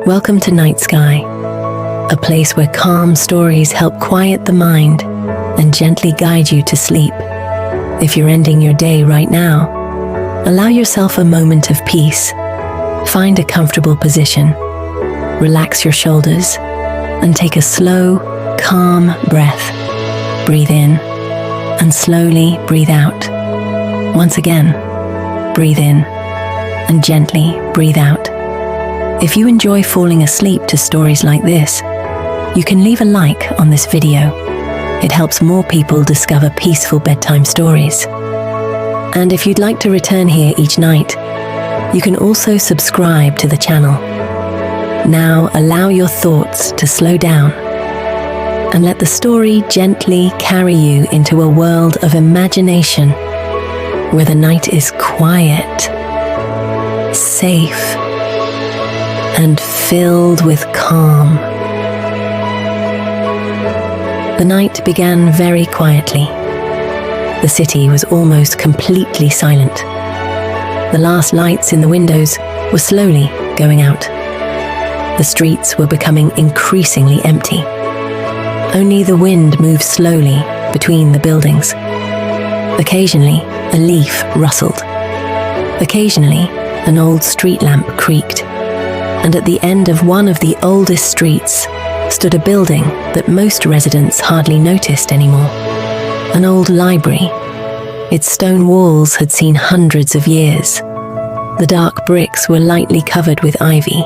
Welcome to Night Sky, a place where calm stories help quiet the mind and gently guide you to sleep. If you're ending your day right now, allow yourself a moment of peace. Find a comfortable position, relax your shoulders, and take a slow, calm breath. Breathe in and slowly breathe out. Once again, breathe in and gently breathe out. If you enjoy falling asleep to stories like this, you can leave a like on this video. It helps more people discover peaceful bedtime stories. And if you'd like to return here each night, you can also subscribe to the channel. Now allow your thoughts to slow down and let the story gently carry you into a world of imagination where the night is quiet, safe, and filled with calm. The night began very quietly. The city was almost completely silent. The last lights in the windows were slowly going out. The streets were becoming increasingly empty. Only the wind moved slowly between the buildings. Occasionally, a leaf rustled. Occasionally, an old street lamp creaked. And at the end of one of the oldest streets stood a building that most residents hardly noticed anymore. An old library. Its stone walls had seen hundreds of years. The dark bricks were lightly covered with ivy.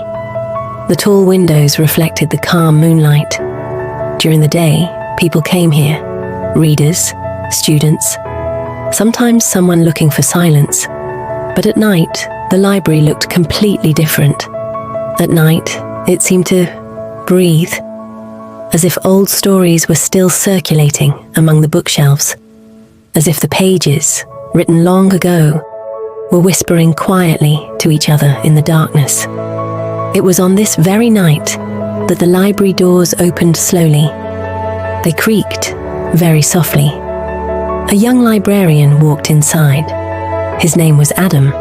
The tall windows reflected the calm moonlight. During the day, people came here, readers, students, sometimes someone looking for silence. But at night, the library looked completely different. At night, it seemed to breathe, as if old stories were still circulating among the bookshelves, as if the pages, written long ago, were whispering quietly to each other in the darkness. It was on this very night that the library doors opened slowly. They creaked very softly. A young librarian walked inside. His name was Adam.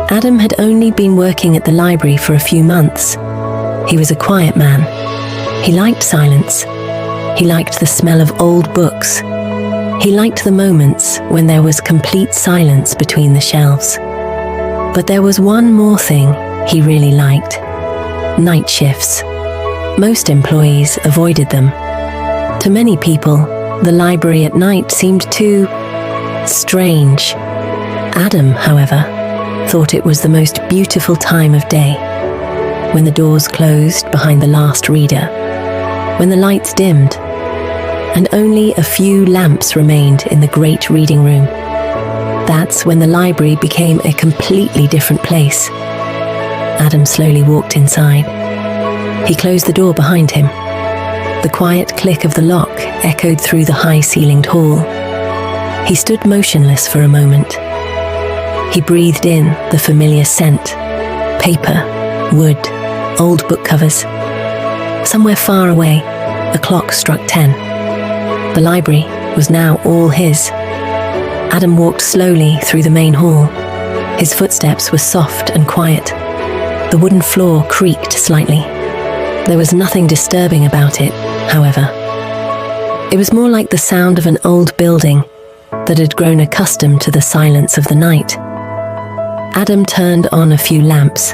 Adam had only been working at the library for a few months. He was a quiet man. He liked silence. He liked the smell of old books. He liked the moments when there was complete silence between the shelves. But there was one more thing he really liked: night shifts. Most employees avoided them. To many people, the library at night seemed too strange. Adam, however, thought it was the most beautiful time of day. When the doors closed behind the last reader, when the lights dimmed, and only a few lamps remained in the great reading room. That's when the library became a completely different place. Adam slowly walked inside. He closed the door behind him. The quiet click of the lock echoed through the high-ceilinged hall. He stood motionless for a moment. He breathed in the familiar scent: paper, wood, old book covers. Somewhere far away, a clock struck 10. The library was now all his. Adam walked slowly through the main hall. His footsteps were soft and quiet. The wooden floor creaked slightly. There was nothing disturbing about it, however. It was more like the sound of an old building that had grown accustomed to the silence of the night. Adam turned on a few lamps.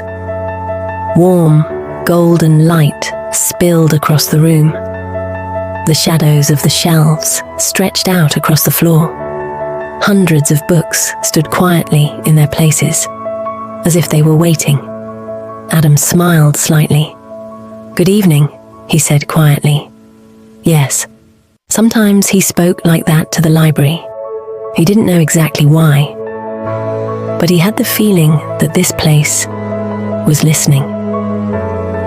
Warm, golden light spilled across the room. The shadows of the shelves stretched out across the floor. Hundreds of books stood quietly in their places, as if they were waiting. Adam smiled slightly. "Good evening," he said quietly. Yes, sometimes he spoke like that to the library. He didn't know exactly why, but he had the feeling that this place was listening.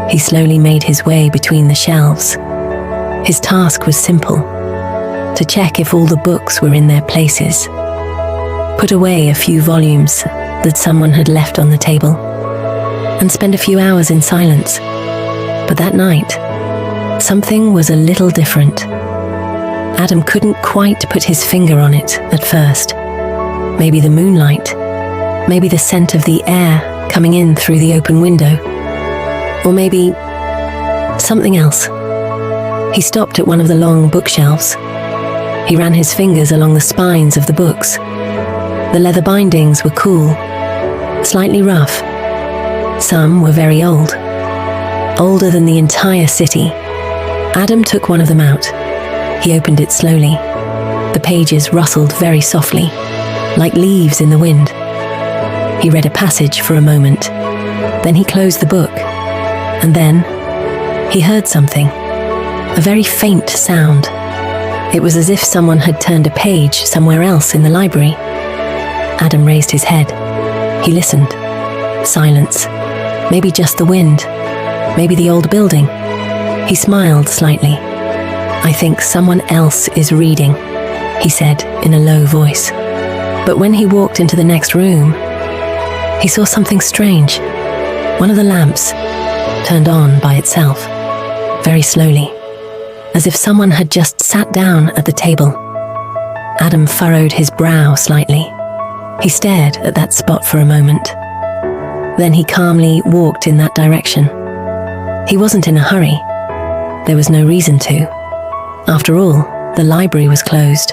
He slowly made his way between the shelves. His task was simple: to check if all the books were in their places, put away a few volumes that someone had left on the table, and spend a few hours in silence. But that night, something was a little different. Adam couldn't quite put his finger on it at first. Maybe the moonlight, maybe the scent of the air coming in through the open window, Or maybe something else. He stopped at one of the long bookshelves. He ran his fingers along the spines of the books. The leather bindings were cool, slightly rough. Some were very old, older than the entire city. Adam took one of them out. He opened it slowly. The pages rustled very softly, like leaves in the wind. He read a passage for a moment. Then he closed the book. And then he heard something, a very faint sound. It was as if someone had turned a page somewhere else in the library. Adam raised his head. He listened. Silence. Maybe just the wind. Maybe the old building. He smiled slightly. "I think someone else is reading," he said in a low voice. But when he walked into the next room, he saw something strange. One of the lamps turned on by itself, very slowly, as if someone had just sat down at the table. Adam furrowed his brow slightly. He stared at that spot for a moment. Then he calmly walked in that direction. He wasn't in a hurry. There was no reason to. After all, the library was closed.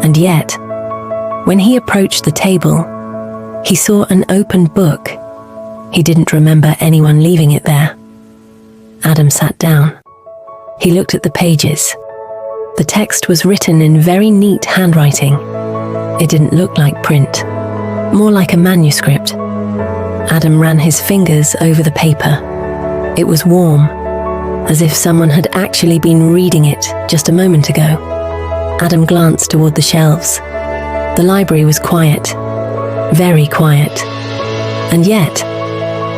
And yet, when he approached the table, he saw an open book. He didn't remember anyone leaving it there. Adam sat down. He looked at the pages. The text was written in very neat handwriting. It didn't look like print, more like a manuscript. Adam ran his fingers over the paper. It was warm, as if someone had actually been reading it just a moment ago. Adam glanced toward the shelves. The library was quiet, very quiet. And yet,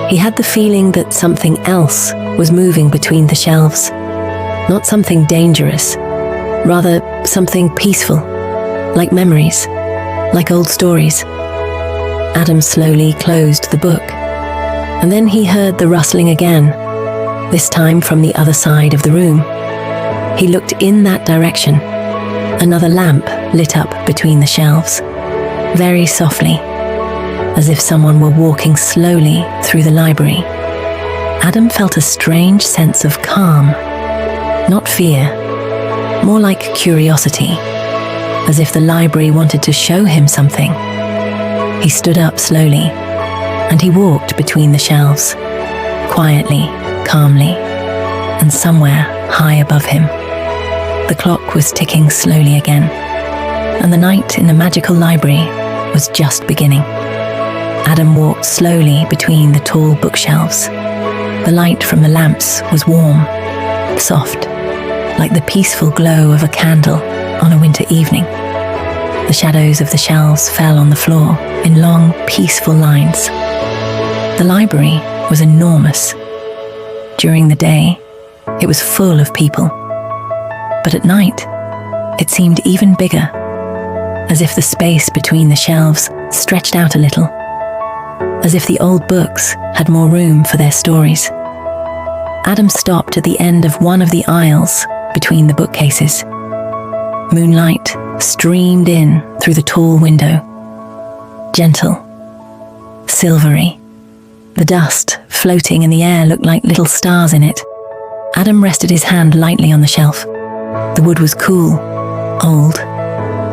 he had the feeling that something else was moving between the shelves. Not something dangerous, rather something peaceful, like memories, like old stories. Adam slowly closed the book, and then he heard the rustling again, this time from the other side of the room. He looked in that direction. Another lamp lit up between the shelves, very softly, as if someone were walking slowly through the library. Adam felt a strange sense of calm, not fear, more like curiosity, as if the library wanted to show him something. He stood up slowly, and he walked between the shelves, quietly, calmly, and somewhere high above him. The clock was ticking slowly again, and the night in the magical library was just beginning. Adam walked slowly between the tall bookshelves. The light from the lamps was warm, soft, like the peaceful glow of a candle on a winter evening. The shadows of the shelves fell on the floor in long, peaceful lines. The library was enormous. During the day, it was full of people. But at night, it seemed even bigger, as if the space between the shelves stretched out a little, as if the old books had more room for their stories. Adam stopped at the end of one of the aisles between the bookcases. Moonlight streamed in through the tall window, gentle, silvery. The dust floating in the air looked like little stars in it. Adam rested his hand lightly on the shelf. The wood was cool, old.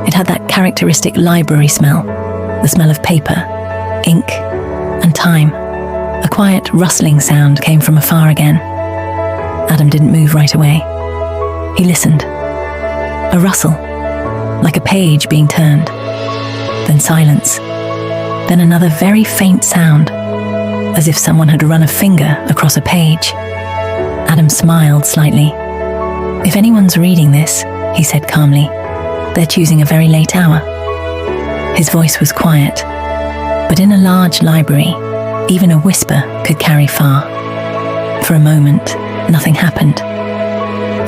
It had that characteristic library smell, the smell of paper, ink, and time. A quiet rustling sound came from afar again. Adam didn't move right away. He listened. A rustle, like a page being turned. Then silence. Then another very faint sound, as if someone had run a finger across a page. Adam smiled slightly. "If anyone's reading this," he said calmly, "they're choosing a very late hour." His voice was quiet, but in a large library, even a whisper could carry far. For a moment, nothing happened.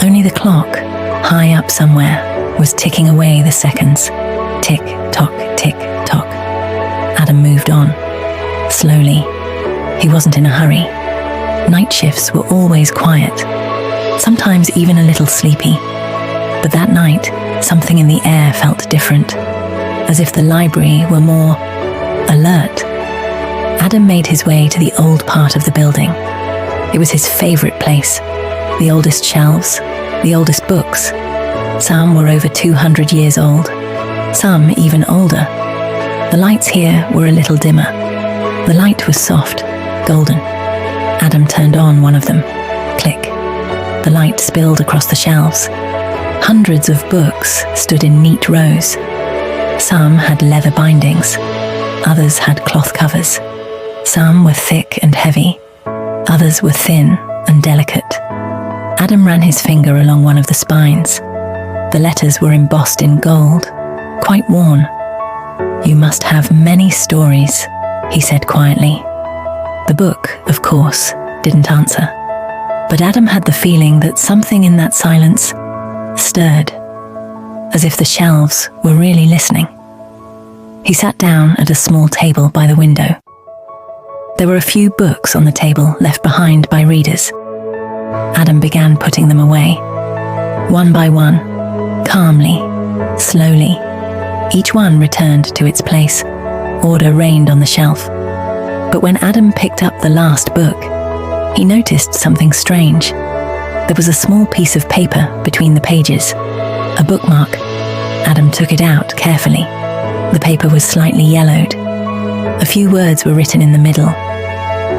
Only the clock, high up somewhere, was ticking away the seconds. Tick, tock, tick, tock. Adam moved on, slowly. He wasn't in a hurry. Night shifts were always quiet, sometimes even a little sleepy. But that night, something in the air felt different, as if the library were more alert. Adam made his way to the old part of the building. It was his favorite place. The oldest shelves, the oldest books. Some were over 200 years old, some even older. The lights here were a little dimmer. The light was soft, golden. Adam turned on one of them. Click. The light spilled across the shelves. Hundreds of books stood in neat rows. Some had leather bindings. Others had cloth covers. Some were thick and heavy. Others were thin and delicate. Adam ran his finger along one of the spines. The letters were embossed in gold, quite worn. "You must have many stories," he said quietly. The book, of course, didn't answer. But Adam had the feeling that something in that silence stirred, as if the shelves were really listening. He sat down at a small table by the window. There were a few books on the table left behind by readers. Adam began putting them away, one by one, calmly, slowly. Each one returned to its place. Order reigned on the shelf. But when Adam picked up the last book, he noticed something strange. There was a small piece of paper between the pages, a bookmark. Adam took it out carefully. The paper was slightly yellowed. A few words were written in the middle,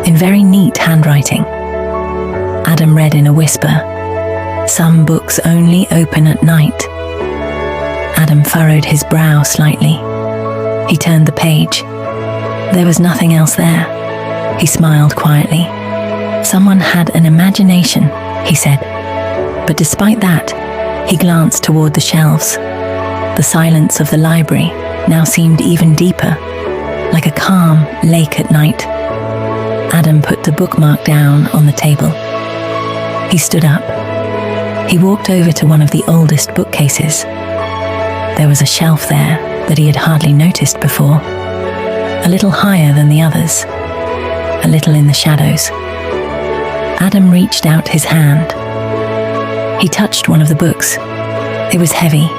in very neat handwriting. Adam read in a whisper, "Some books only open at night." Adam furrowed his brow slightly. He turned the page. There was nothing else there. He smiled quietly. "Someone had an imagination," he said. But despite that, he glanced toward the shelves. The silence of the library now seemed even deeper, like a calm lake at night. Adam put the bookmark down on the table. He stood up. He walked over to one of the oldest bookcases. There was a shelf there that he had hardly noticed before, a little higher than the others, a little in the shadows. Adam reached out his hand. He touched one of the books. It was heavy,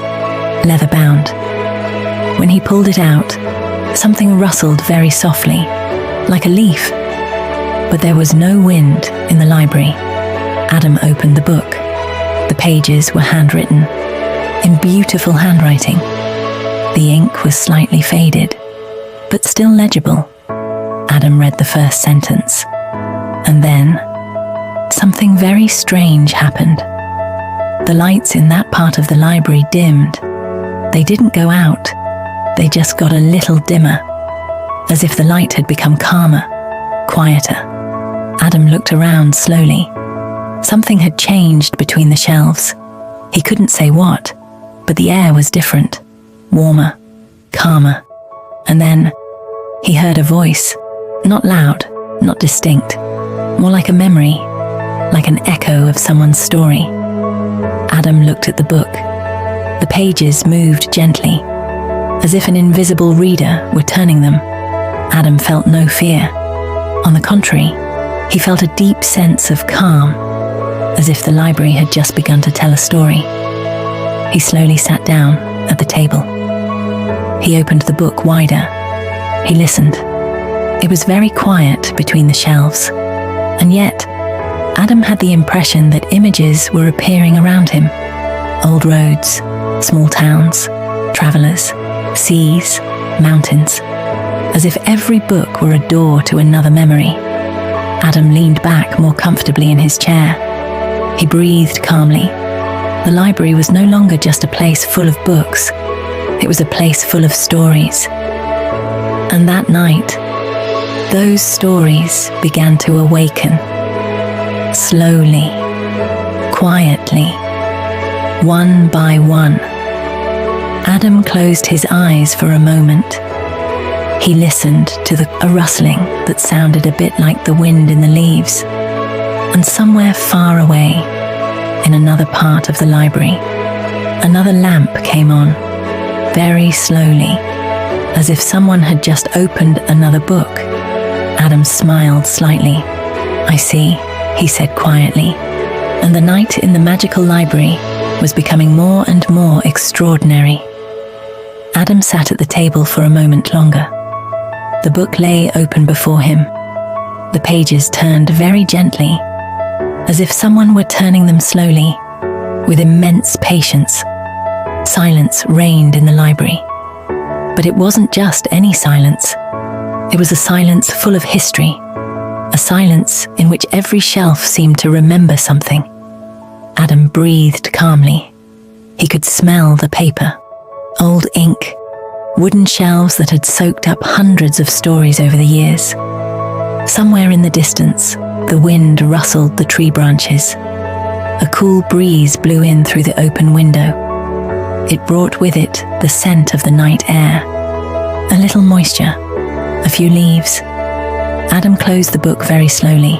leather-bound. When he pulled it out, something rustled very softly, like a leaf. But there was no wind in the library. Adam opened the book. The pages were handwritten, in beautiful handwriting. The ink was slightly faded, but still legible. Adam read the first sentence. And then, something very strange happened. The lights in that part of the library dimmed. They didn't go out. They just got a little dimmer, as if the light had become calmer, quieter. Adam looked around slowly. Something had changed between the shelves. He couldn't say what, but the air was different, warmer, calmer. And then he heard a voice, not loud, not distinct, more like a memory, like an echo of someone's story. Adam looked at the book. The pages moved gently, as if an invisible reader were turning them. Adam felt no fear. On the contrary, he felt a deep sense of calm, as if the library had just begun to tell a story. He slowly sat down at the table. He opened the book wider. He listened. It was very quiet between the shelves, and yet Adam had the impression that images were appearing around him. Old roads, small towns, travelers, seas, mountains, as if every book were a door to another memory. Adam leaned back more comfortably in his chair. He breathed calmly. The library was no longer just a place full of books. It was a place full of stories. And that night, those stories began to awaken. Slowly, quietly, one by one. Adam closed his eyes for a moment. He listened to a rustling that sounded a bit like the wind in the leaves. And somewhere far away, in another part of the library, another lamp came on, very slowly, as if someone had just opened another book. Adam smiled slightly. "I see," he said quietly, and the night in the magical library was becoming more and more extraordinary. Adam sat at the table for a moment longer. The book lay open before him. The pages turned very gently, as if someone were turning them slowly, with immense patience. Silence reigned in the library. But it wasn't just any silence. It was a silence full of history, a silence in which every shelf seemed to remember something. Adam breathed calmly. He could smell the paper, old ink, wooden shelves that had soaked up hundreds of stories over the years. Somewhere in the distance, the wind rustled the tree branches. A cool breeze blew in through the open window. It brought with it the scent of the night air, a little moisture, a few leaves. Adam closed the book very slowly.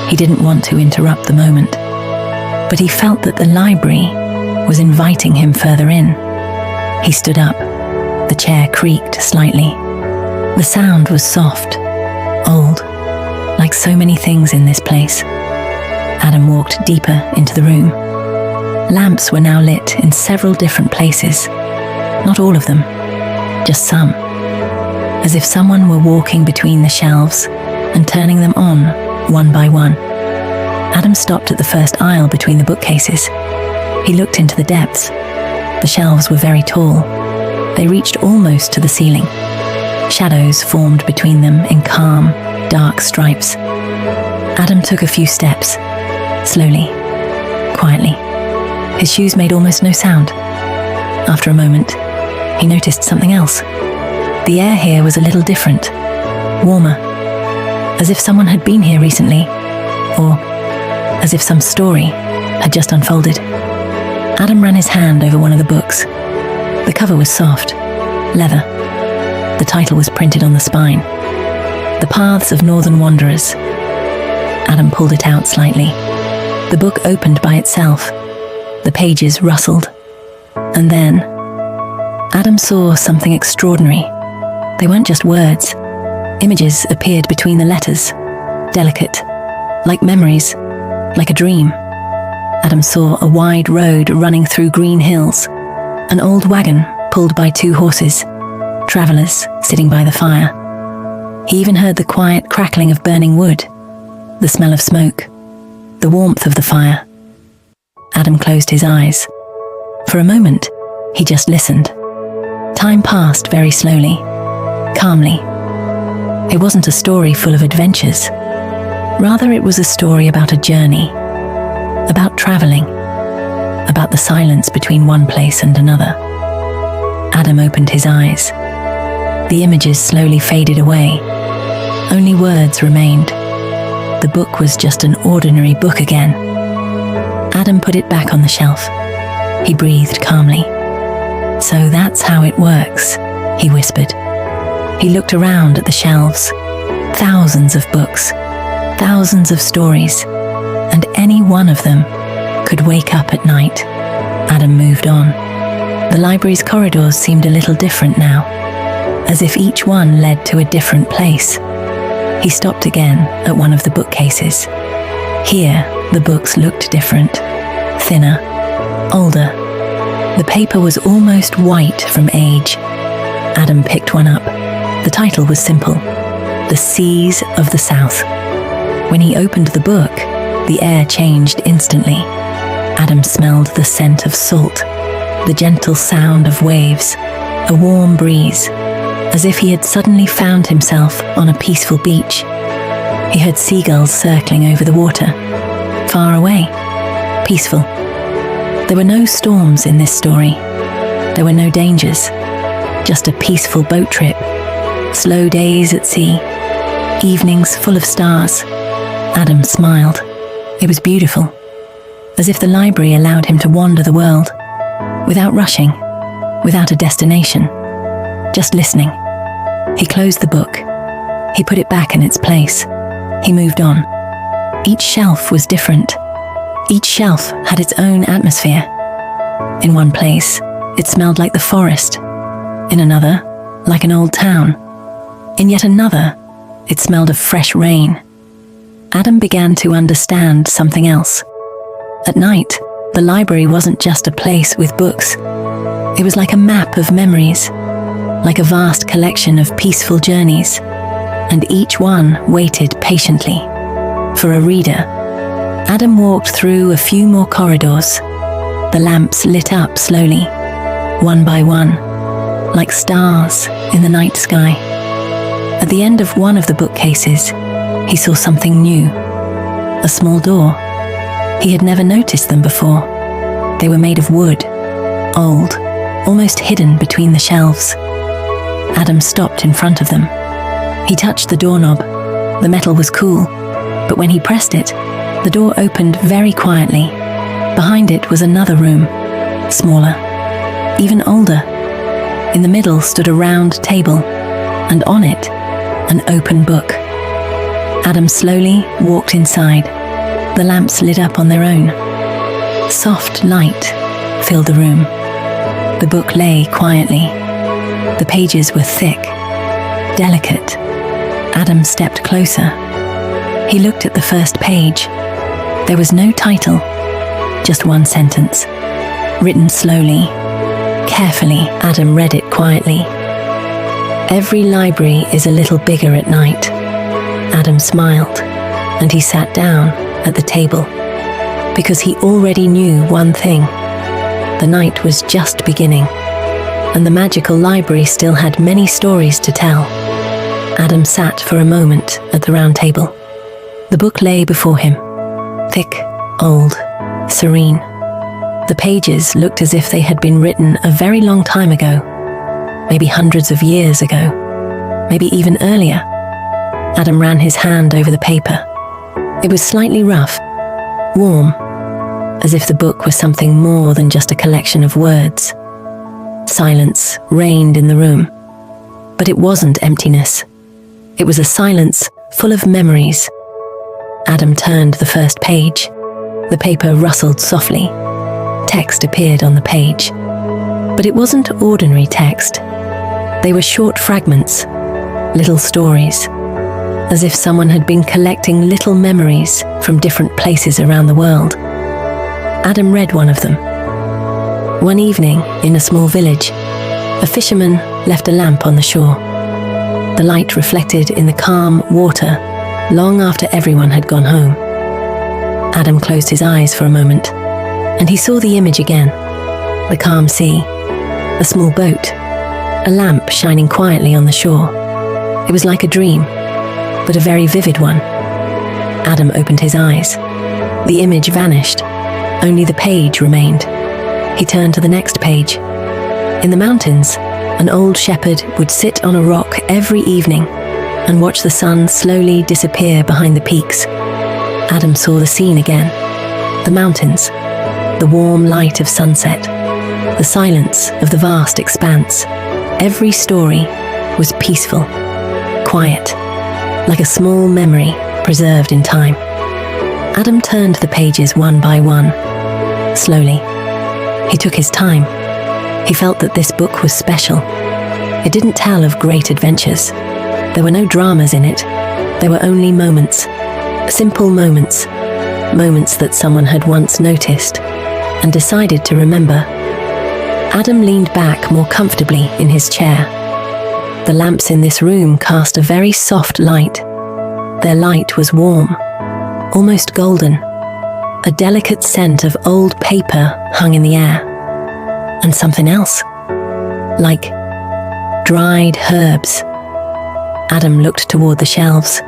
He didn't want to interrupt the moment, but he felt that the library was inviting him further in. He stood up. The chair creaked slightly. The sound was soft, old, like so many things in this place. Adam walked deeper into the room. Lamps were now lit in several different places. Not all of them, just some. As if someone were walking between the shelves and turning them on one by one. Adam stopped at the first aisle between the bookcases. He looked into the depths. The shelves were very tall. They reached almost to the ceiling. Shadows formed between them in calm, dark stripes. Adam took a few steps, slowly, quietly. His shoes made almost no sound. After a moment, he noticed something else. The air here was a little different, warmer, as if someone had been here recently, or as if some story had just unfolded. Adam ran his hand over one of the books. The cover was soft, leather. The title was printed on the spine. The Paths of Northern Wanderers. Adam pulled it out slightly. The book opened by itself. The pages rustled. And then, Adam saw something extraordinary. They weren't just words. Images appeared between the letters, delicate, like memories, like a dream. Adam saw a wide road running through green hills, an old wagon pulled by 2 horses, travelers sitting by the fire. He even heard the quiet crackling of burning wood, the smell of smoke, the warmth of the fire. Adam closed his eyes. For a moment, he just listened. Time passed very slowly, calmly. It wasn't a story full of adventures. Rather, it was a story about a journey, about traveling, about the silence between one place and another. Adam opened his eyes. The images slowly faded away. Only words remained. The book was just an ordinary book again. Adam put it back on the shelf. He breathed calmly. "So that's how it works," he whispered. He looked around at the shelves. Thousands of books, thousands of stories, and any one of them could wake up at night. Adam moved on. The library's corridors seemed a little different now, as if each one led to a different place. He stopped again at one of the bookcases. Here, the books looked different, thinner, older. The paper was almost white from age. Adam picked one up. The title was simple, The Seas of the South. When he opened the book, the air changed instantly. Adam smelled the scent of salt, the gentle sound of waves, a warm breeze, as if he had suddenly found himself on a peaceful beach. He heard seagulls circling over the water, far away, peaceful. There were no storms in this story. There were no dangers, just a peaceful boat trip, slow days at sea, evenings full of stars. Adam smiled. It was beautiful, as if the library allowed him to wander the world, without rushing, without a destination, just listening. He closed the book. He put it back in its place. He moved on. Each shelf was different. Each shelf had its own atmosphere. In one place, it smelled like the forest. In another, like an old town. In yet another, it smelled of fresh rain. Adam began to understand something else. At night, the library wasn't just a place with books. It was like a map of memories, like a vast collection of peaceful journeys, and each one waited patiently for a reader. Adam walked through a few more corridors. The lamps lit up slowly, one by one, like stars in the night sky. At the end of one of the bookcases, he saw something new. A small door. He had never noticed them before. They were made of wood, old, almost hidden between the shelves. Adam stopped in front of them. He touched the doorknob. The metal was cool, but when he pressed it, the door opened very quietly. Behind it was another room, smaller, even older. In the middle stood a round table, and on it, an open book. Adam slowly walked inside. The lamps lit up on their own. Soft light filled the room. The book lay quietly. The pages were thick, delicate. Adam stepped closer. He looked at the first page. There was no title, just one sentence, written slowly, carefully. Adam read it quietly. Every library is a little bigger at night. Adam smiled, and he sat down at the table, because he already knew one thing. The night was just beginning, and the magical library still had many stories to tell. Adam sat for a moment at the round table. The book lay before him, thick, old, serene. The pages looked as if they had been written a very long time ago, maybe hundreds of years ago, maybe even earlier. Adam ran his hand over the paper. It was slightly rough, warm, as if the book was something more than just a collection of words. Silence reigned in the room, but it wasn't emptiness. It was a silence full of memories. Adam turned the first page. The paper rustled softly. Text appeared on the page. But it wasn't ordinary text. They were short fragments, little stories, as if someone had been collecting little memories from different places around the world. Adam read one of them. One evening, in a small village, a fisherman left a lamp on the shore. The light reflected in the calm water long after everyone had gone home. Adam closed his eyes for a moment, and he saw the image again. The calm sea, a small boat, a lamp shining quietly on the shore. It was like a dream, but a very vivid one. Adam opened his eyes. The image vanished. Only the page remained. He turned to the next page. In the mountains, an old shepherd would sit on a rock every evening and watch the sun slowly disappear behind the peaks. Adam saw the scene again. The mountains, the warm light of sunset, the silence of the vast expanse. Every story was peaceful, quiet, like a small memory preserved in time. Adam turned the pages one by one, slowly. He took his time. He felt that this book was special. It didn't tell of great adventures. There were no dramas in it. There were only moments, simple moments, moments that someone had once noticed and decided to remember. Adam leaned back more comfortably in his chair. The lamps in this room cast a very soft light. Their light was warm, almost golden. A delicate scent of old paper hung in the air. And something else, like dried herbs. Adam looked toward the shelves.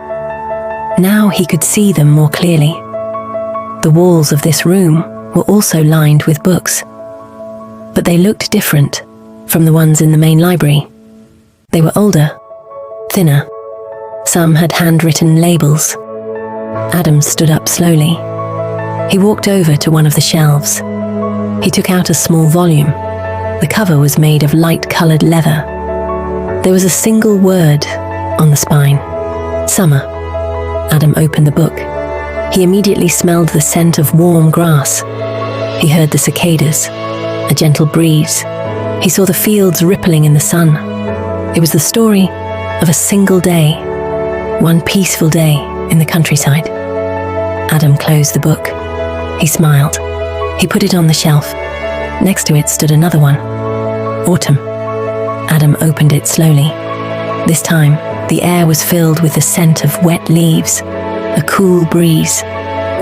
Now he could see them more clearly. The walls of this room were also lined with books, but they looked different from the ones in the main library. They were older, thinner. Some had handwritten labels. Adam stood up slowly. He walked over to one of the shelves. He took out a small volume. The cover was made of light-colored leather. There was a single word on the spine: summer. Adam opened the book. He immediately smelled the scent of warm grass. He heard the cicadas, a gentle breeze. He saw the fields rippling in the sun. It was the story of a single day, one peaceful day in the countryside. Adam closed the book. He smiled. He put it on the shelf. Next to it stood another one. Autumn. Adam opened it slowly. This time, the air was filled with the scent of wet leaves, a cool breeze.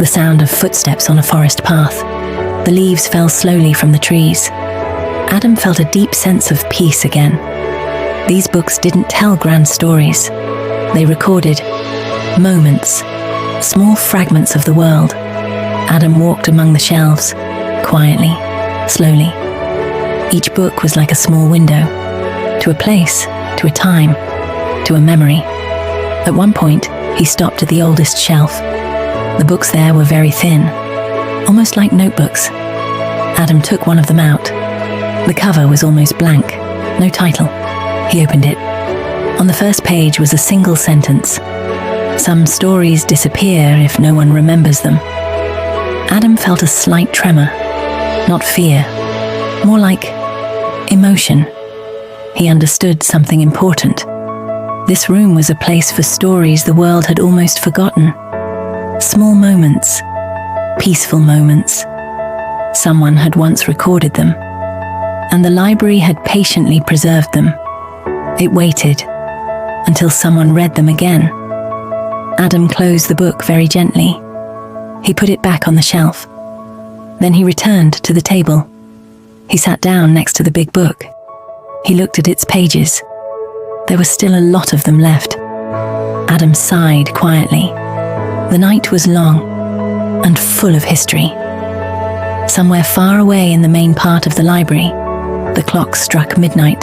The sound of footsteps on a forest path. The leaves fell slowly from the trees. Adam felt a deep sense of peace again. These books didn't tell grand stories. They recorded moments, small fragments of the world. Adam walked among the shelves, quietly, slowly. Each book was like a small window, to a place, to a time, to a memory. At one point, he stopped at the oldest shelf. The books there were very thin, almost like notebooks. Adam took one of them out. The cover was almost blank, no title. He opened it. On the first page was a single sentence. Some stories disappear if no one remembers them. Adam felt a slight tremor, not fear, more like emotion. He understood something important. This room was a place for stories the world had almost forgotten. Small moments, peaceful moments. Someone had once recorded them, and the library had patiently preserved them. It waited until someone read them again. Adam closed the book very gently. He put it back on the shelf. Then he returned to the table. He sat down next to the big book. He looked at its pages. There were still a lot of them left. Adam sighed quietly. The night was long and full of history. Somewhere far away in the main part of the library, the clock struck midnight.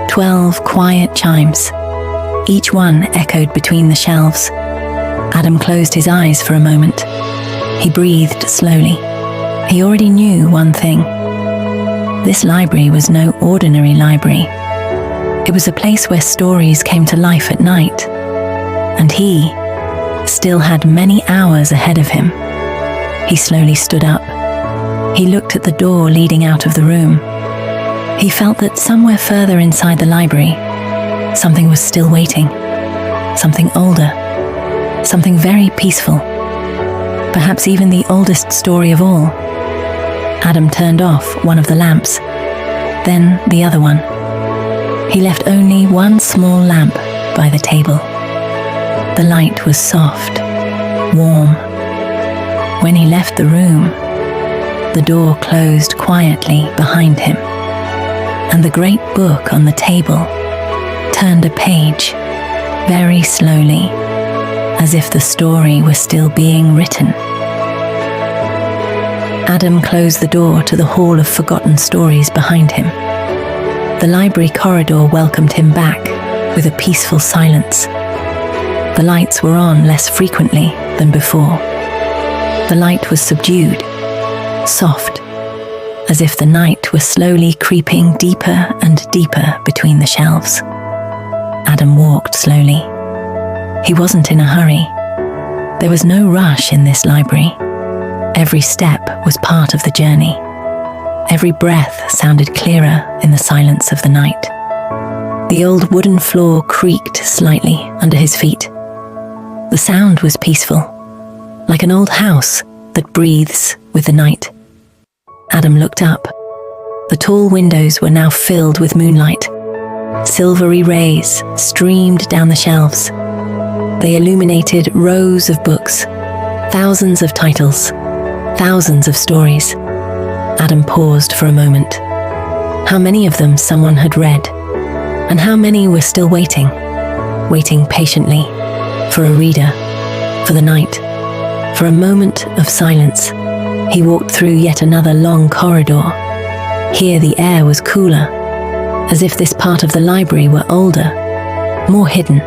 12 quiet chimes. Each one echoed between the shelves. Adam closed his eyes for a moment. He breathed slowly. He already knew one thing. This library was no ordinary library. It was a place where stories came to life at night. And he still had many hours ahead of him. He slowly stood up. He looked at the door leading out of the room. He felt that somewhere further inside the library, something was still waiting. Something older. Something very peaceful. Perhaps even the oldest story of all. Adam turned off one of the lamps, then the other one. He left only one small lamp by the table. The light was soft, warm. When he left the room, the door closed quietly behind him, and the great book on the table turned a page very slowly, as if the story were still being written. Adam closed the door to the hall of forgotten stories behind him. The library corridor welcomed him back with a peaceful silence. The lights were on less frequently than before. The light was subdued, soft, as if the night were slowly creeping deeper and deeper between the shelves. Adam walked slowly. He wasn't in a hurry. There was no rush in this library. Every step was part of the journey. Every breath sounded clearer in the silence of the night. The old wooden floor creaked slightly under his feet. The sound was peaceful, like an old house that breathes with the night. Adam looked up. The tall windows were now filled with moonlight. Silvery rays streamed down the shelves. They illuminated rows of books, thousands of titles, thousands of stories. Adam paused for a moment. How many of them someone had read, and how many were still waiting patiently for a reader, for the night, for a moment of silence. He walked through yet another long corridor. Here the air was cooler, as if this part of the library were older, more hidden.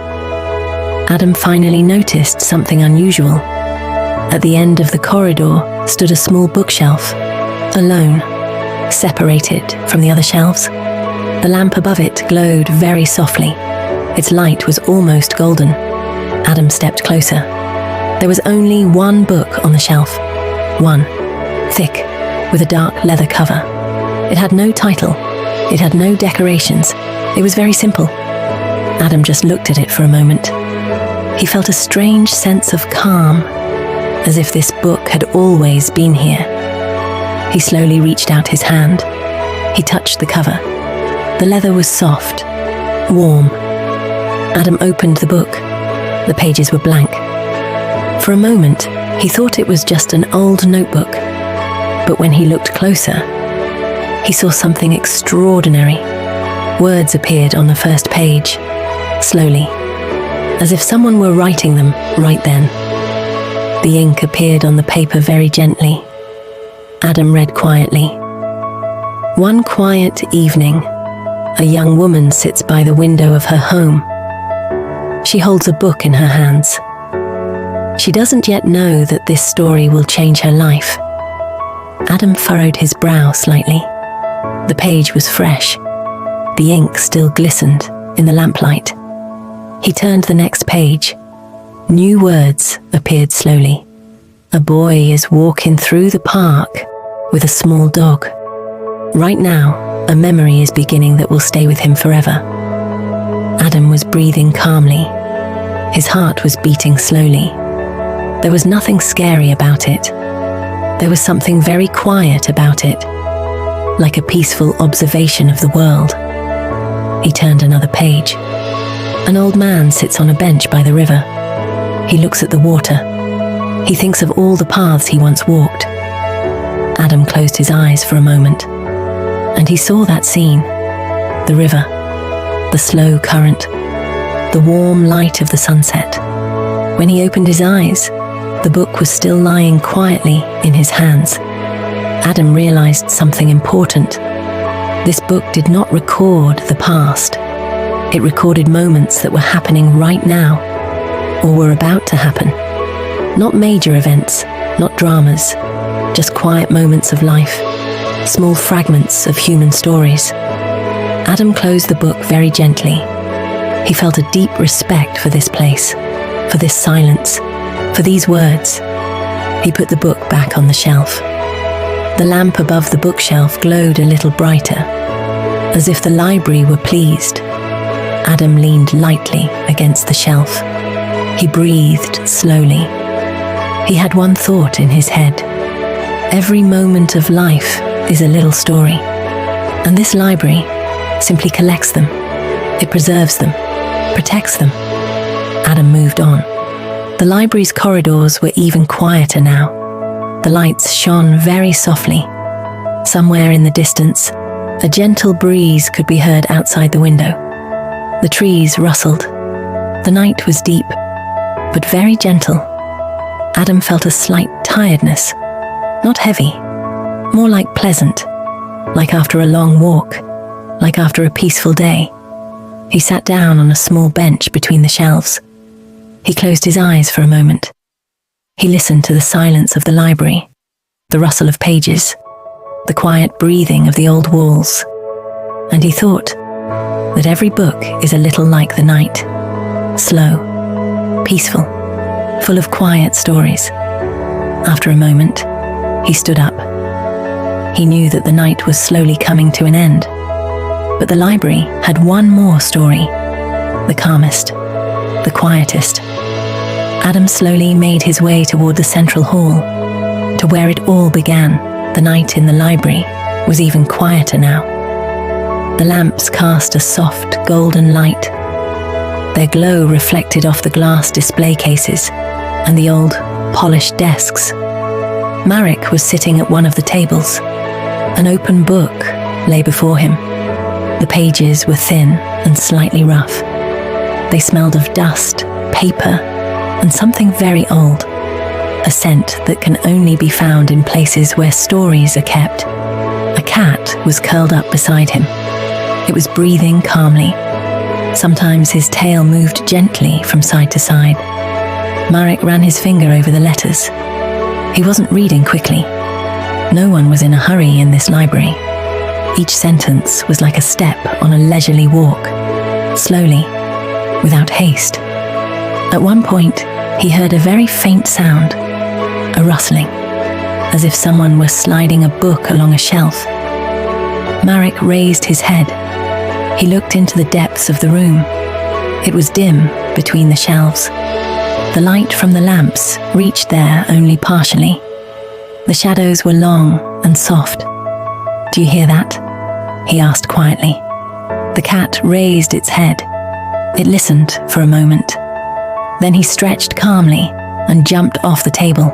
Adam finally noticed something unusual. At the end of the corridor stood a small bookshelf, alone, separated from the other shelves. The lamp above it glowed very softly. Its light was almost golden. Adam stepped closer. There was only one book on the shelf. One, thick, with a dark leather cover. It had no title. It had no decorations. It was very simple. Adam just looked at it for a moment. He felt a strange sense of calm, as if this book had always been here. He slowly reached out his hand. He touched the cover. The leather was soft, warm. Adam opened the book. The pages were blank. For a moment, He thought it was just an old notebook, but when he looked closer, he saw something extraordinary. Words appeared on the first page, slowly, as if someone were writing them right then. The ink appeared on the paper very gently. Adam read quietly. One quiet evening, a young woman sits by the window of her home. She holds a book in her hands. She doesn't yet know that this story will change her life. Adam furrowed his brow slightly. The page was fresh. The ink still glistened in the lamplight. He turned the next page. New words appeared slowly. A boy is walking through the park with a small dog. Right now, a memory is beginning that will stay with him forever. Adam was breathing calmly. His heart was beating slowly. There was nothing scary about it. There was something very quiet about it, like a peaceful observation of the world. He turned another page. An old man sits on a bench by the river. He looks at the water. He thinks of all the paths he once walked. Adam closed his eyes for a moment, and he saw that scene. The river, the slow current, the warm light of the sunset. When he opened his eyes, the book was still lying quietly in his hands. Adam realized something important. This book did not record the past. It recorded moments that were happening right now, or were about to happen. Not major events, not dramas, just quiet moments of life, small fragments of human stories. Adam closed the book very gently. He felt a deep respect for this place, for this silence, for these words. He put the book back on the shelf. The lamp above the bookshelf glowed a little brighter, as if the library were pleased. Adam leaned lightly against the shelf. He breathed slowly. He had one thought in his head. Every moment of life is a little story, and this library simply collects them. It preserves them, protects them. Adam moved on. The library's corridors were even quieter now. The lights shone very softly. Somewhere in the distance, a gentle breeze could be heard outside the window. The trees rustled. The night was deep, but very gentle. Adam felt a slight tiredness, not heavy, more like pleasant, like after a long walk, like after a peaceful day. He sat down on a small bench between the shelves. He closed his eyes for a moment. He listened to the silence of the library, the rustle of pages, the quiet breathing of the old walls, and he thought that every book is a little like the night, slow, peaceful, full of quiet stories. After a moment, he stood up. He knew that the night was slowly coming to an end, but the library had one more story, the calmest, the quietest. Adam slowly made his way toward the central hall, to where it all began. The night in the library was even quieter now. The lamps cast a soft golden light. Their glow reflected off the glass display cases and the old, polished desks. Marek was sitting at one of the tables. An open book lay before him. The pages were thin and slightly rough. They smelled of dust, paper, and something very old, a scent that can only be found in places where stories are kept. A cat was curled up beside him. It was breathing calmly. Sometimes his tail moved gently from side to side. Marek ran his finger over the letters. He wasn't reading quickly. No one was in a hurry in this library. Each sentence was like a step on a leisurely walk, slowly, without haste. At one point, he heard a very faint sound, a rustling, as if someone were sliding a book along a shelf. Marek raised his head. He looked into the depths of the room. It was dim between the shelves. The light from the lamps reached there only partially. The shadows were long and soft. "Do you hear that?" he asked quietly. The cat raised its head. It listened for a moment. Then he stretched calmly and jumped off the table.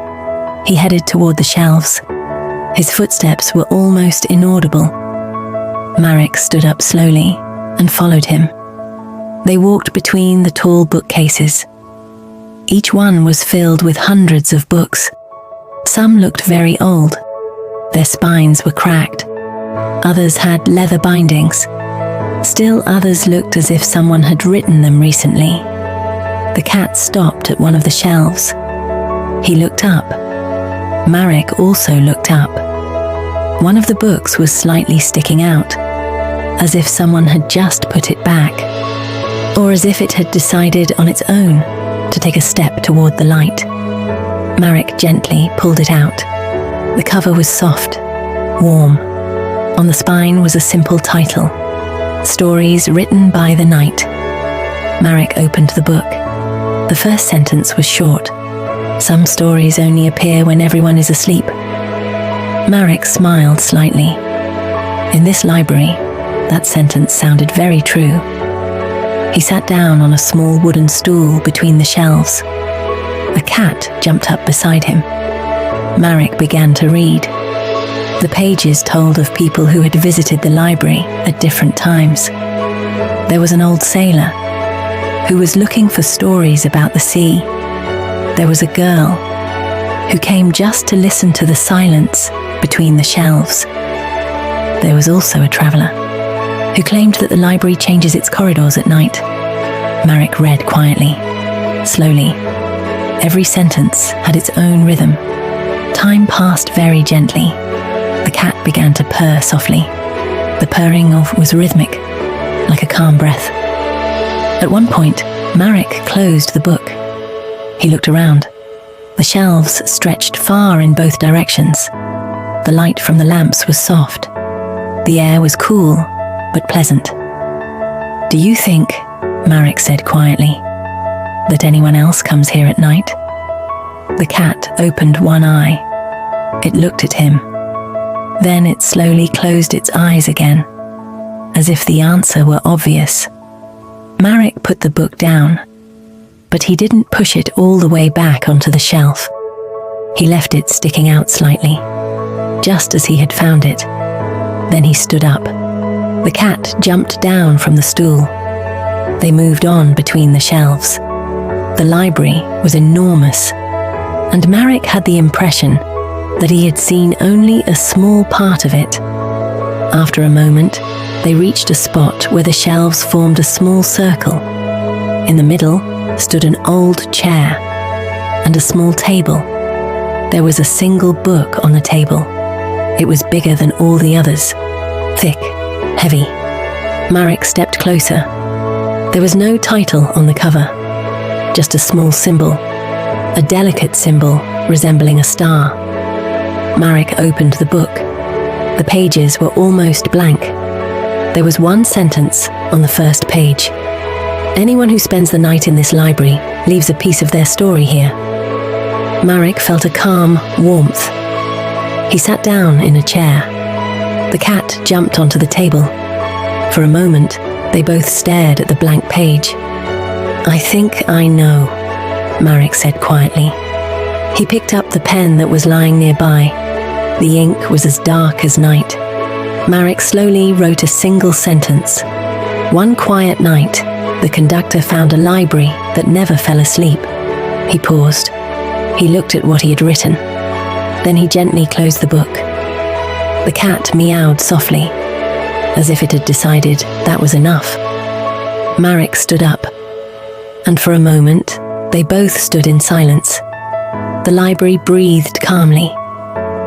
He headed toward the shelves. His footsteps were almost inaudible. Marek stood up slowly and followed him. They walked between the tall bookcases. Each one was filled with hundreds of books. Some looked very old. Their spines were cracked. Others had leather bindings. Still others looked as if someone had written them recently. The cat stopped at one of the shelves. He looked up. Marek also looked up. One of the books was slightly sticking out, as if someone had just put it back, or as if it had decided on its own to take a step toward the light. Marek gently pulled it out. The cover was soft, warm. On the spine was a simple title, Stories Written by the Night. Marek opened the book. The first sentence was short. Some stories only appear when everyone is asleep. Marek smiled slightly. In this library, that sentence sounded very true. He sat down on a small wooden stool between the shelves. A cat jumped up beside him. Marek began to read. The pages told of people who had visited the library at different times. There was an old sailor who was looking for stories about the sea. There was a girl who came just to listen to the silence between the shelves. There was also a traveler who claimed that the library changes its corridors at night. Marek read quietly, slowly. Every sentence had its own rhythm. Time passed very gently. The cat began to purr softly. The purring was rhythmic, like a calm breath. At one point, Marek closed the book. He looked around. The shelves stretched far in both directions. The light from the lamps was soft. The air was cool, but pleasant. "Do you think," Marek said quietly, "that anyone else comes here at night?" The cat opened one eye. It looked at him. Then it slowly closed its eyes again, as if the answer were obvious. Marek put the book down, but he didn't push it all the way back onto the shelf. He left it sticking out slightly, just as he had found it. Then he stood up. The cat jumped down from the stool. They moved on between the shelves. The library was enormous, and Marek had the impression that he had seen only a small part of it. After a moment, they reached a spot where the shelves formed a small circle. In the middle stood an old chair and a small table. There was a single book on the table. It was bigger than all the others, thick, heavy. Marek stepped closer. There was no title on the cover, just a small symbol, a delicate symbol resembling a star. Marek opened the book. The pages were almost blank. There was one sentence on the first page. "Anyone who spends the night in this library leaves a piece of their story here." Marek felt a calm warmth. He sat down in a chair. The cat jumped onto the table. For a moment, they both stared at the blank page. "I think I know," Marek said quietly. He picked up the pen that was lying nearby. The ink was as dark as night. Marek slowly wrote a single sentence. "One quiet night, the conductor found a library that never fell asleep." He paused. He looked at what he had written. Then he gently closed the book. The cat meowed softly, as if it had decided that was enough. Marek stood up, and for a moment, they both stood in silence. The library breathed calmly.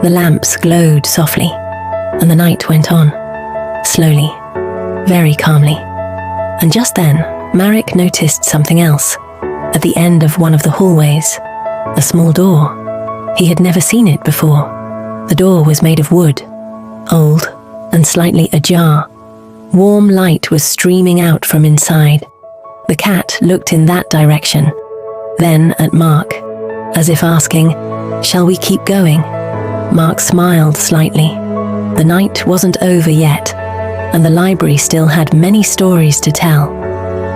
The lamps glowed softly, and the night went on, slowly, very calmly. And just then, Marek noticed something else. At the end of one of the hallways, a small door. He had never seen it before. The door was made of wood, old and slightly ajar. Warm light was streaming out from inside. The cat looked in that direction, then at Mark, as if asking, "Shall we keep going?" Mark smiled slightly. The night wasn't over yet, and the library still had many stories to tell.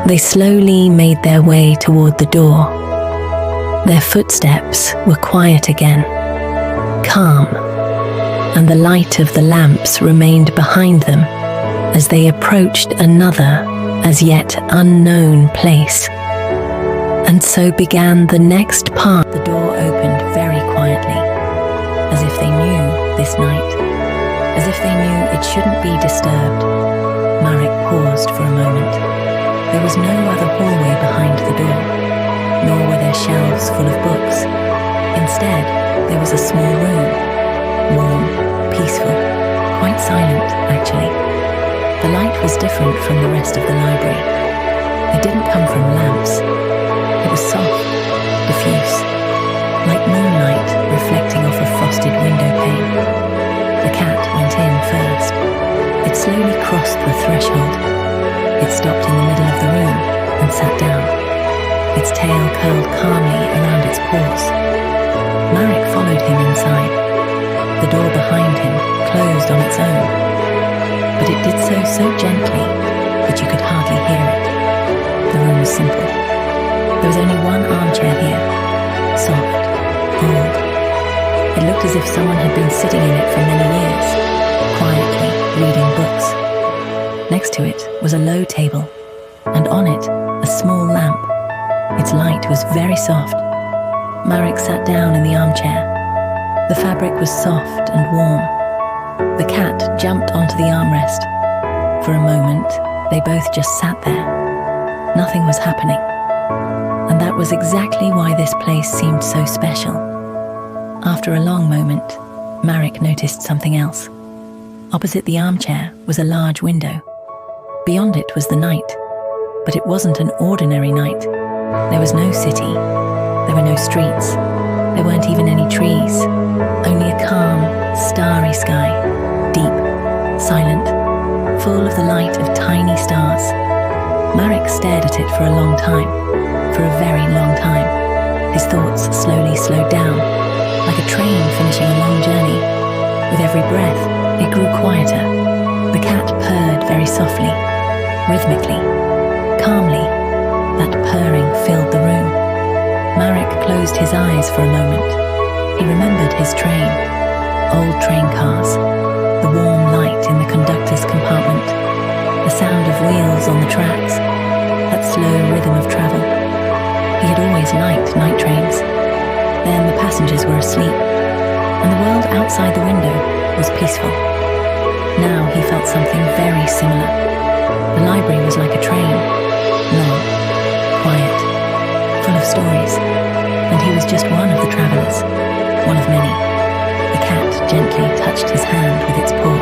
They slowly made their way toward the door. Their footsteps were quiet again, calm, and the light of the lamps remained behind them as they approached another, as yet unknown place. And so began the next part. The door opened very quietly, as if they knew this night, as if they knew it shouldn't be disturbed. Marek paused for a moment. There was no other hallway behind the door, nor were there shelves full of books. Instead, there was a small room, warm, peaceful, quite silent, actually. The light was different from the rest of the library. It didn't come from lamps. It was soft, diffuse, like moonlight reflecting off a frosted window pane. The cat went in first. It slowly crossed the threshold. It stopped in the middle of the room and sat down. Its tail curled calmly around its paws. Marek followed him inside. The door behind him closed on its own, but it did so gently that you could hardly hear it. The room was simple. There was only one armchair here, soft, old. It looked as if someone had been sitting in it for many years, quietly reading books. Next to it was a low table, and on it a small lamp. Its light was very soft. Marek sat down in the armchair. The fabric was soft and warm. The cat jumped onto the armrest. For a moment, they both just sat there. Nothing was happening. And that was exactly why this place seemed so special. After a long moment, Marek noticed something else. Opposite the armchair was a large window. Beyond it was the night, but it wasn't an ordinary night. There was no city. There were no streets. There weren't even any trees. Only a calm, starry sky, deep, silent, full of the light of tiny stars. Marek stared at it for a long time, for a very long time. His thoughts slowly slowed down, like a train finishing a long journey. With every breath, it grew quieter. The cat purred very softly, rhythmically, calmly. That purring filled the room. Marek closed his eyes for a moment. He remembered his train, old train cars, the warm light in the conductor's compartment, the sound of wheels on the tracks, that slow rhythm of travel. He had always liked night trains. Then the passengers were asleep, and the world outside the window was peaceful. Now he felt something very similar. The library was like a train, long, quiet, full of stories, and he was just one of the travelers, one of many. The cat gently touched his hand with its paw.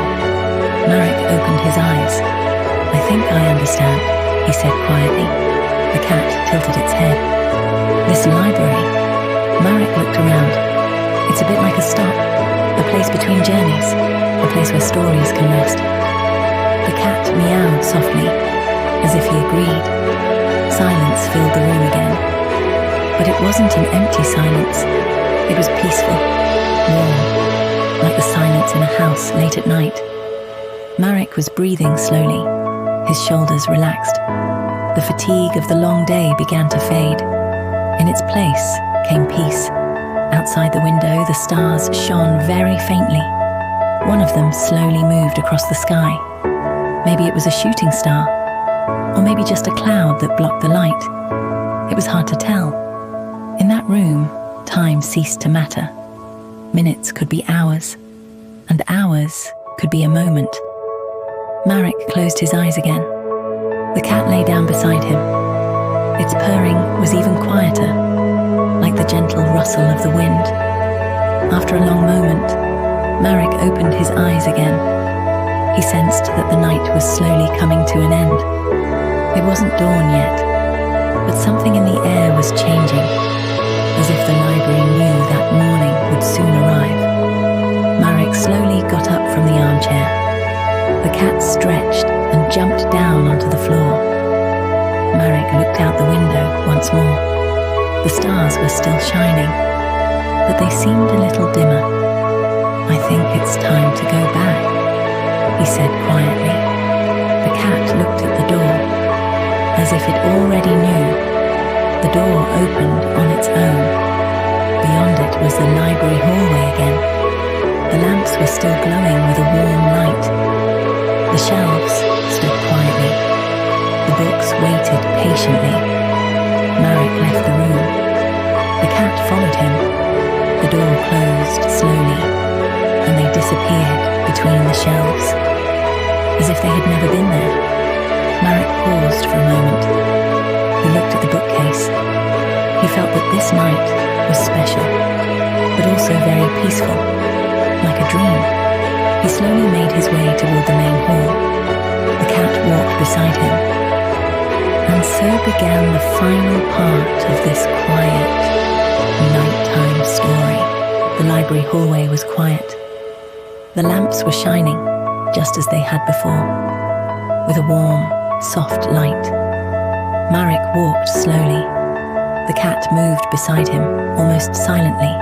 Marek opened his eyes. "I think I understand," he said quietly. The cat tilted its head. "This library." Marek looked around. "It's a bit like a stop, a place between journeys, a place where stories can rest." The cat meowed softly, as if he agreed. Silence filled the room again. But it wasn't an empty silence. It was peaceful, warm, like the silence in a house late at night. Marek was breathing slowly. His shoulders relaxed. The fatigue of the long day began to fade. In its place came peace. Outside the window, the stars shone very faintly. One of them slowly moved across the sky. Maybe it was a shooting star, or maybe just a cloud that blocked the light. It was hard to tell. In that room, time ceased to matter. Minutes could be hours, and hours could be a moment. Marek closed his eyes again. The cat lay down beside him. Its purring was even quieter, like the gentle rustle of the wind. After a long moment, Marek opened his eyes again. He sensed that the night was slowly coming to an end. It wasn't dawn yet, but something in the air was changing, as if the library knew that morning would soon arrive. Marek slowly got up from the armchair. The cat stretched and jumped down onto the floor. Marek looked out the window once more. The stars were still shining, but they seemed a little dimmer. "I think it's time to go back," he said quietly. The cat looked at the door, as if it already knew. The door opened on its own. Beyond it was the library hallway again, lamps were still glowing with a warm light. The shelves stood quietly. The books waited patiently. Marek left the room. The cat followed him. The door closed slowly, and they disappeared between the shelves, as if they had never been there. Marek paused for a moment. He looked at the bookcase. He felt that this night was special, but also very peaceful, like a dream. He slowly made his way toward the main hall. The cat walked beside him. And so began the final part of this quiet, nighttime story. The library hallway was quiet. The lamps were shining, just as they had before, with a warm, soft light. Marek walked slowly. The cat moved beside him, almost silently.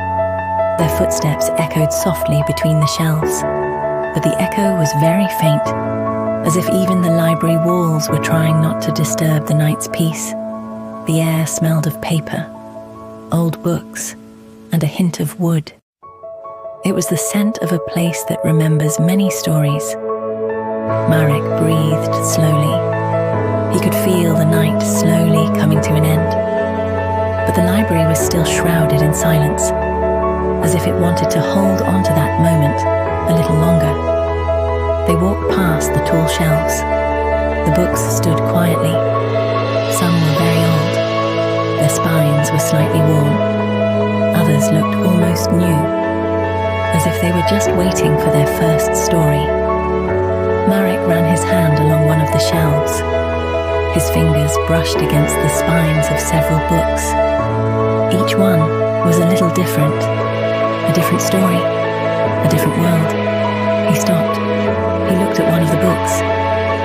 Their footsteps echoed softly between the shelves, but the echo was very faint, as if even the library walls were trying not to disturb the night's peace. The air smelled of paper, old books, and a hint of wood. It was the scent of a place that remembers many stories. Marek breathed slowly. He could feel the night slowly coming to an end. But the library was still shrouded in silence, as if it wanted to hold on to that moment a little longer. They walked past the tall shelves. The books stood quietly. Some were very old. Their spines were slightly worn. Others looked almost new, as if they were just waiting for their first story. Marek ran his hand along one of the shelves. His fingers brushed against the spines of several books. Each one was a little different. A different story. A different world. He stopped. He looked at one of the books.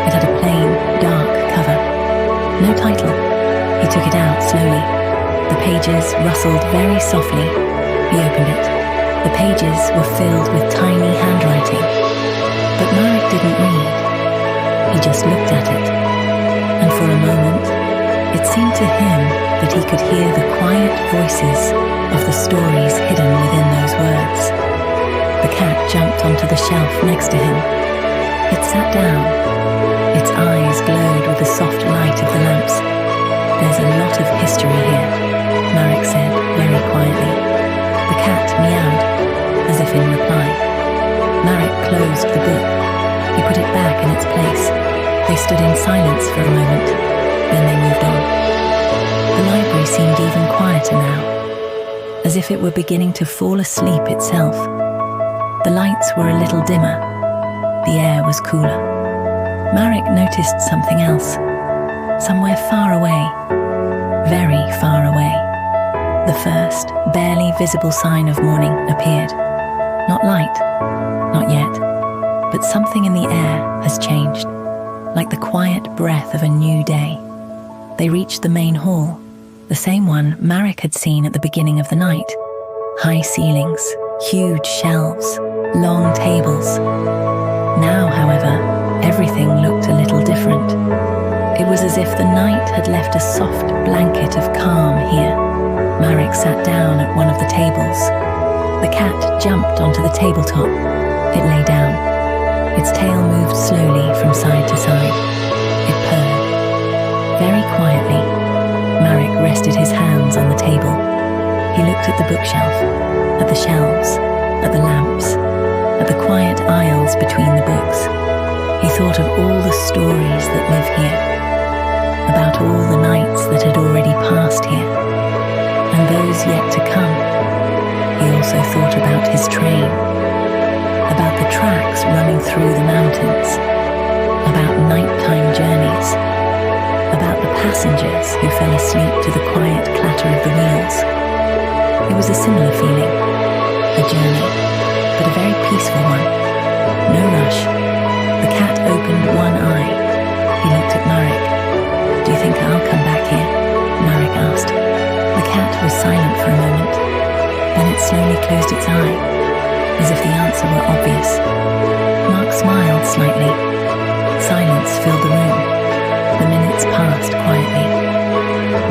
It had a plain, dark cover. No title. He took it out slowly. The pages rustled very softly. He opened it. The pages were filled with tiny handwriting. But Marek didn't read. He just looked at it. And for a moment, it seemed to him that he could hear the quiet voices of the stories hidden within those words. The cat jumped onto the shelf next to him. It sat down. Its eyes glowed with the soft light of the lamps. "There's a lot of history here," Marek said very quietly. The cat meowed, as if in reply. Marek closed the book. He put it back in its place. They stood in silence for a moment, then they moved on. The library seemed even quieter now, as if it were beginning to fall asleep itself. The lights were a little dimmer. The air was cooler. Marek noticed something else, somewhere far away, very far away. The first, barely visible sign of morning appeared. Not light, not yet, but something in the air has changed, like the quiet breath of a new day. They reached the main hall, the same one Marek had seen at the beginning of the night. High ceilings, huge shelves, long tables. Now, however, everything looked a little different. It was as if the night had left a soft blanket of calm here. Marek sat down at one of the tables. The cat jumped onto the tabletop. It lay down. Its tail moved slowly from side to side. It purred. Very quietly, Marek rested his hands on the table. He looked at the bookshelf, at the shelves, at the lamps, at the quiet aisles between the books. He thought of all the stories that live here, about all the nights that had already passed here, and those yet to come. He also thought about his train, about the tracks running through the mountains, about nighttime journeys, about the passengers who fell asleep to the quiet clatter of the wheels. It was a similar feeling, a journey, but a very peaceful one. No rush. The cat opened one eye. He looked at Marek. "Do you think I'll come back here?" Marek asked. The cat was silent for a moment. Then it slowly closed its eye, as if the answer were obvious. Mark smiled slightly. Silence filled the room. The minutes passed quietly.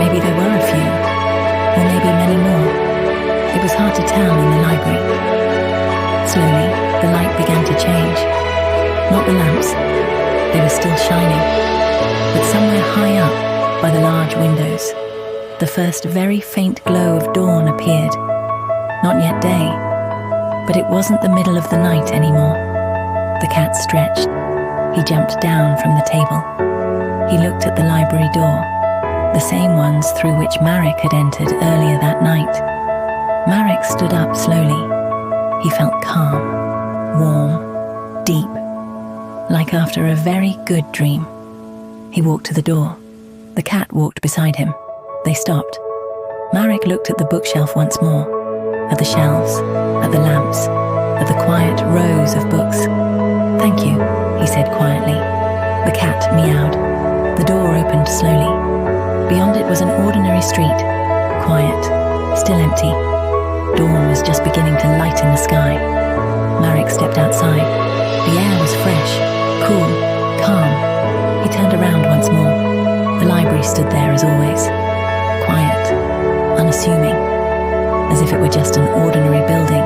Maybe there were a few, or maybe many more. It was hard to tell in the library. Slowly, the light change. Not the lamps, they were still shining, but somewhere high up by the large windows, the first very faint glow of dawn appeared. Not yet day, but it wasn't the middle of the night anymore. The cat stretched. He jumped down from the table. He looked at the library door, the same ones through which Marek had entered earlier that night. Marek stood up slowly. He felt calm, warm, deep, like after a very good dream. He walked to the door. The cat walked beside him. They stopped. Marek looked at the bookshelf once more, at the shelves, at the lamps, at the quiet rows of books. "Thank you," he said quietly. The cat meowed. The door opened slowly. Beyond it was an ordinary street, quiet, still empty. Dawn was just beginning to lighten the sky. Marek stepped outside. The air was fresh, cool, calm. He turned around once more. The library stood there as always, quiet, unassuming, as if it were just an ordinary building.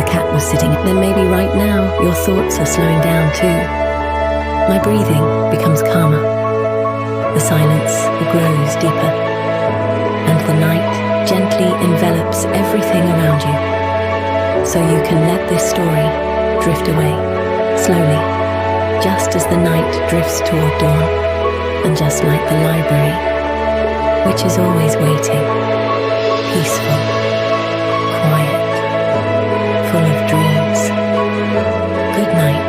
The cat was sitting. "Then maybe right now your thoughts are slowing down too. My breathing becomes calmer. The silence grows deeper, and the night gently envelops everything around you. So you can let this story drift away, slowly, just as the night drifts toward dawn, and just like the library, which is always waiting, peaceful, quiet, full of dreams. Good night."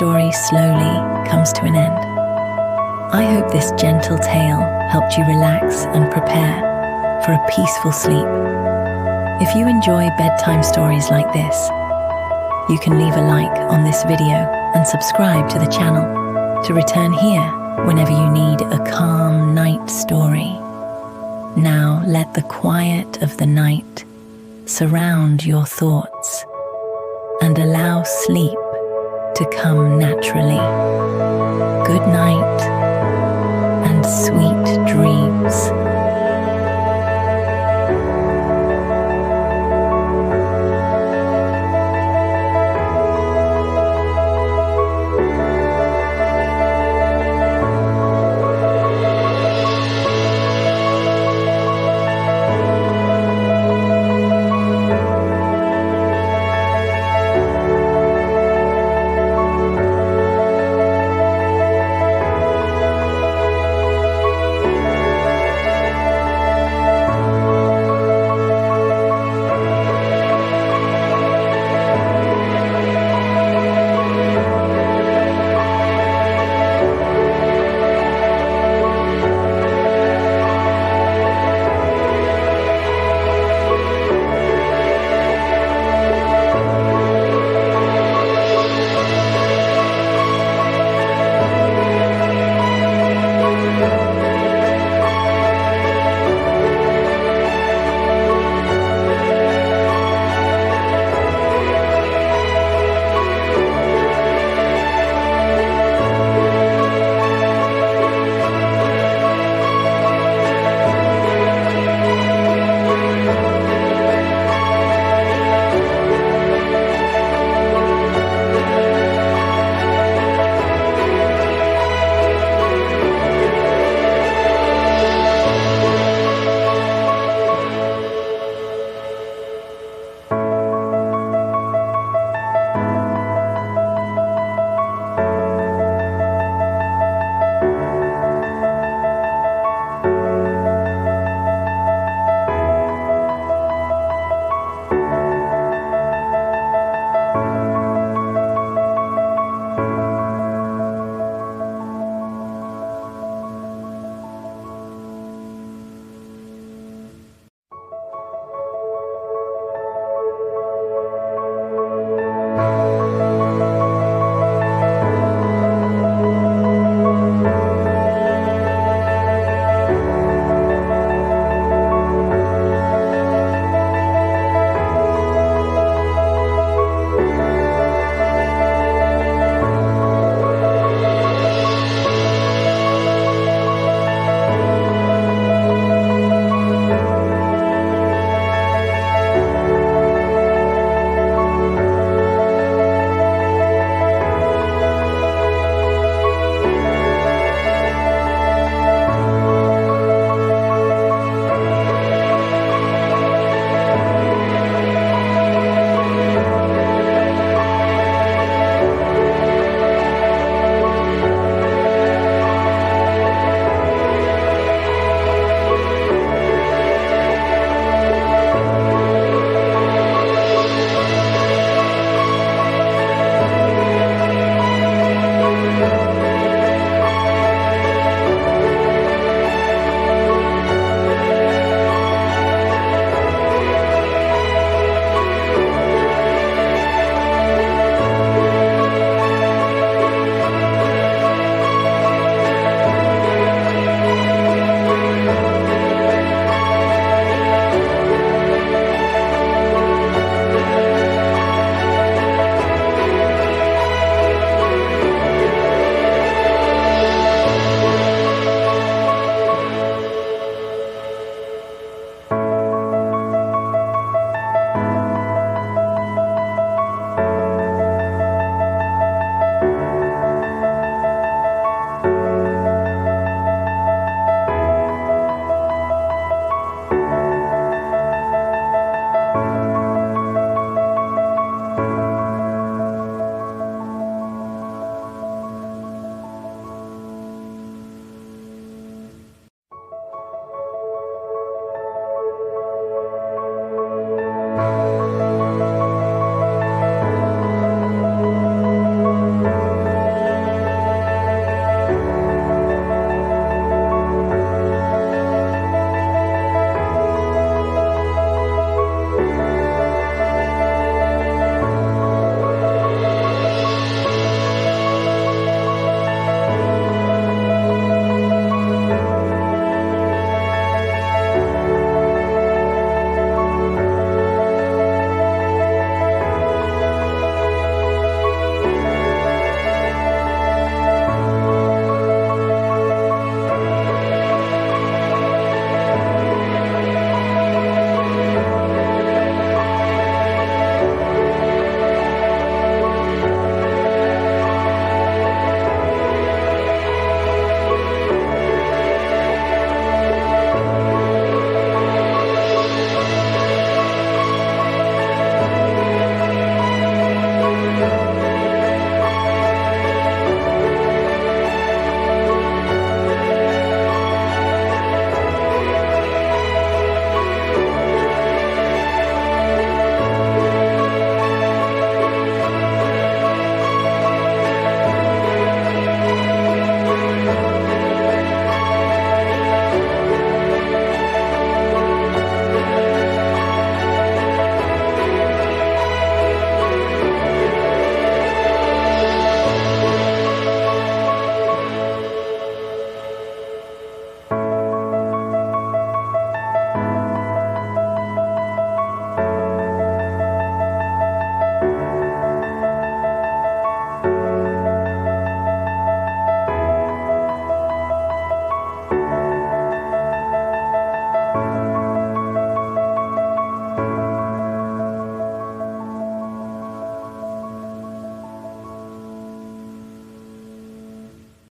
story slowly comes to an end. I hope this gentle tale helped you relax and prepare for a peaceful sleep. If you enjoy bedtime stories like this, you can leave a like on this video and subscribe to the channel to return here whenever you need a calm night story. Now let the quiet of the night surround your thoughts and allow sleep to come naturally. Good night and sweet dreams.